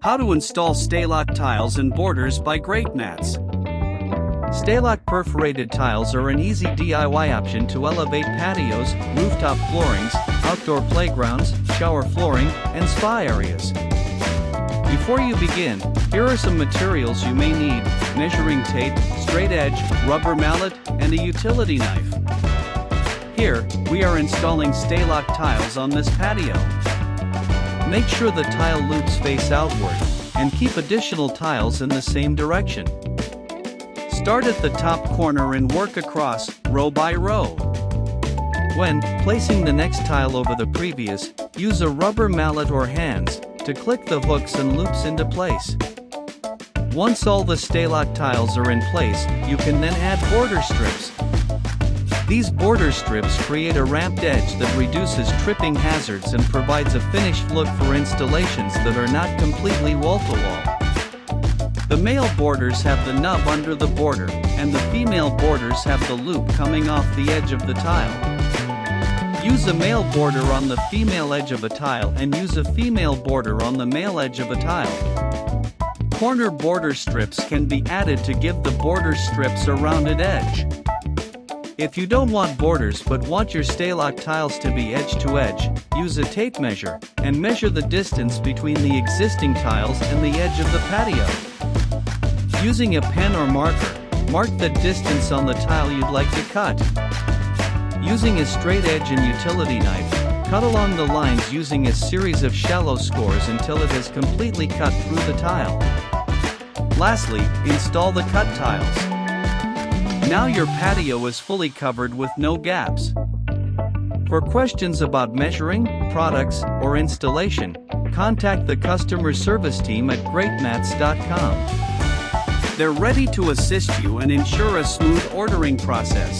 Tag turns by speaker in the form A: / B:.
A: How to install StayLock tiles and borders by Greatmats. StayLock perforated tiles are an easy DIY option to elevate patios, rooftop floorings, outdoor playgrounds, shower flooring, and spa areas. Before you begin, here are some materials you may need: measuring tape, straight edge, rubber mallet, and a utility knife. Here, we are installing StayLock tiles on this patio. Make sure the tile loops face outward, and keep additional tiles in the same direction. Start at the top corner and work across, row by row. When placing the next tile over the previous, use a rubber mallet or hands to click the hooks and loops into place. Once all the StayLock tiles are in place, you can then add border strips. These border strips create a ramped edge that reduces tripping hazards and provides a finished look for installations that are not completely wall-to-wall. The male borders have the nub under the border, and the female borders have the loop coming off the edge of the tile. Use a male border on the female edge of a tile and use a female border on the male edge of a tile. Corner border strips can be added to give the border strips a rounded edge. If you don't want borders but want your StayLock tiles to be edge to edge, use a tape measure and measure the distance between the existing tiles and the edge of the patio. Using a pen or marker, mark the distance on the tile you'd like to cut. Using a straight edge and utility knife, cut along the lines using a series of shallow scores until it has completely cut through the tile. Lastly, install the cut tiles. Now your patio is fully covered with no gaps. For questions about measuring, products, or installation, contact the customer service team at greatmats.com. They're ready to assist you and ensure a smooth ordering process.